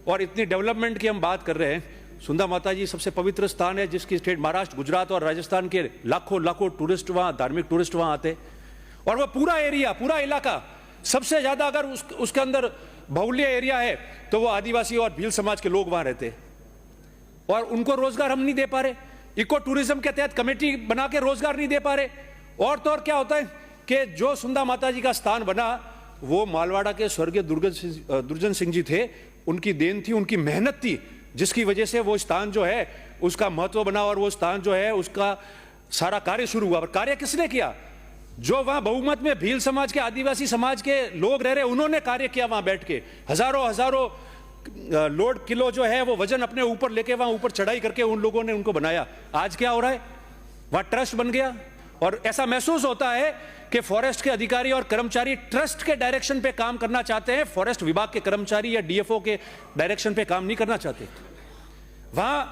और इतनी डेवलपमेंट की हम बात कर रहे हैं। सुंदा माता जी सबसे पवित्र स्थान है, जिसकी स्टेट महाराष्ट्र, गुजरात और राजस्थान के लाखों लाखों टूरिस्ट वहाँ, धार्मिक टूरिस्ट वहाँ आते, और वह पूरा एरिया, पूरा इलाका सबसे ज्यादा अगर उसके अंदर बहुल्य एरिया है तो वो आदिवासी और भील समाज के लोग वहां रहते, और उनको रोजगार हम नहीं दे पा रहे। इको टूरिज्म के तहत कमेटी बना के रोजगार नहीं दे पा रहे। और तो और क्या होता है कि जो सुंदा माता जी का स्थान बना वो मालवाड़ा के स्वर्गीय दुर्जन सिंह जी थे, उनकी देन थी, उनकी मेहनत थी, जिसकी वजह से वो स्थान जो है उसका महत्व बना और वो स्थान जो है उसका सारा कार्य शुरू हुआ। और कार्य किसने किया? जो वहां बहुमत में भील समाज के, आदिवासी समाज के लोग रह रहे, उन्होंने कार्य किया। वहां बैठ के हजारों लोड किलो जो है वो वजन अपने ऊपर लेके वहां ऊपर चढ़ाई करके उन लोगों ने उनको बनाया। आज क्या हो रहा है? वहां ट्रस्ट बन गया, और ऐसा महसूस होता है कि फॉरेस्ट के अधिकारी और कर्मचारी ट्रस्ट के डायरेक्शन पे काम करना चाहते हैं, फॉरेस्ट विभाग के कर्मचारी या डीएफओ के डायरेक्शन पे काम नहीं करना चाहते। वहां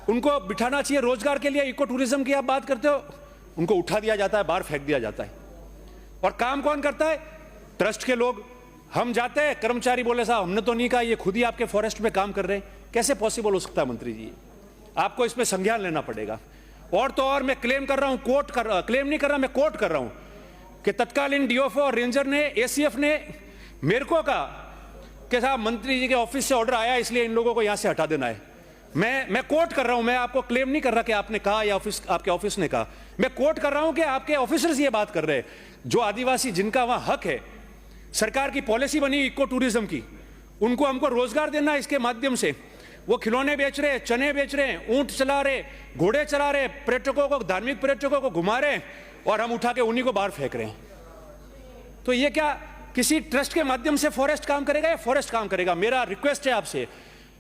उनको बिठाना चाहिए रोजगार के लिए। इको टूरिज्म की आप बात करते हो, उनको उठा दिया जाता है, बाहर फेंक दिया जाता है। और काम कौन करता है? ट्रस्ट के लोग। हम जाते हैं, कर्मचारी बोले साहब हमने तो नहीं कहा, ये खुद ही आपके फॉरेस्ट में काम कर रहे हैं। कैसे पॉसिबल हो सकता है मंत्री जी? आपको इसमें संज्ञान लेना पड़ेगा। और तो और मैं क्लेम कर रहा हूं, क्लेम नहीं कर रहा, मैं कोट कर रहा हूं कि तत्कालीन डीएफओ और रेंजर ने, एसीएफ ने मेरे को कहा कि साहब मंत्री जी के ऑफिस से ऑर्डर आया, इसलिए इन लोगों को यहां से हटा देना है। मैं कोट कर रहा हूं, मैं आपको क्लेम नहीं कर रहा कि आपने कहा या आपके ऑफिस ने कहा। मैं कोट कर रहा हूं कि आपके ऑफिसर्स ये बात कर रहे हैं, जो आदिवासी जिनका वहां हक है। सरकार की पॉलिसी बनी इको टूरिज्म की, उनको हमको रोजगार देना है इसके माध्यम से। वो खिलौने बेच रहे, चने बेच रहे, ऊंट चला रहे, घोड़े चला रहे, पर्यटकों को, धार्मिक पर्यटकों को घुमा रहे, और हम उठा के उन्हीं को बाहर फेंक रहे हैं। तो ये क्या किसी ट्रस्ट के माध्यम से फॉरेस्ट काम करेगा या फॉरेस्ट काम करेगा? मेरा रिक्वेस्ट है आपसे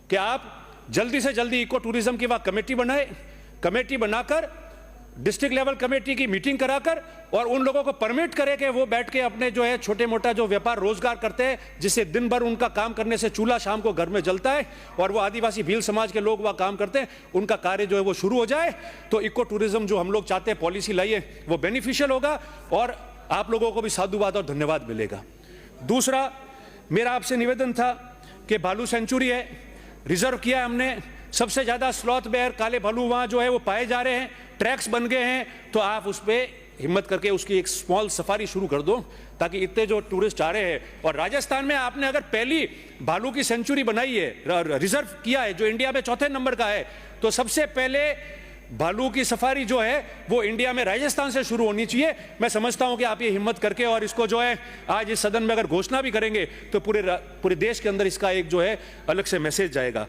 कि आप जल्दी से जल्दी इको टूरिज्म की वहां कमेटी बनाए, कमेटी बनाकर डिस्ट्रिक्ट लेवल कमेटी की मीटिंग कराकर, और उन लोगों को परमिट करे कि वो बैठ के अपने जो है छोटे मोटा जो व्यापार रोजगार करते हैं, जिससे दिन भर उनका काम करने से चूल्हा शाम को घर में जलता है, और वो आदिवासी भील समाज के लोग वहां काम करते हैं, उनका कार्य जो है वो शुरू हो जाए। तो इको टूरिज्म जो हम लोग चाहते हैं, पॉलिसी लाइए, वो बेनिफिशियल होगा और आप लोगों को भी साधुवाद और धन्यवाद मिलेगा। दूसरा मेरा आपसे निवेदन था कि भालू सेंचुरी है, रिजर्व किया है हमने, सबसे ज्यादा स्लॉथ बेयर, काले भालू वहां जो है वो पाए जा रहे हैं, ट्रैक्स बन गए हैं। तो आप उस पर हिम्मत करके उसकी एक स्मॉल सफारी शुरू कर दो, ताकि इतने जो टूरिस्ट आ रहे हैं। और राजस्थान में आपने अगर पहली भालू की सेंचुरी बनाई है, रिजर्व किया है, जो इंडिया में चौथे नंबर का है, तो सबसे पहले भालू की सफारी जो है वो इंडिया में राजस्थान से शुरू होनी चाहिए। मैं समझता हूं कि आप ये हिम्मत करके और इसको जो है आज इस सदन में अगर घोषणा भी करेंगे तो पूरे देश के अंदर इसका एक जो है अलग से मैसेज जाएगा।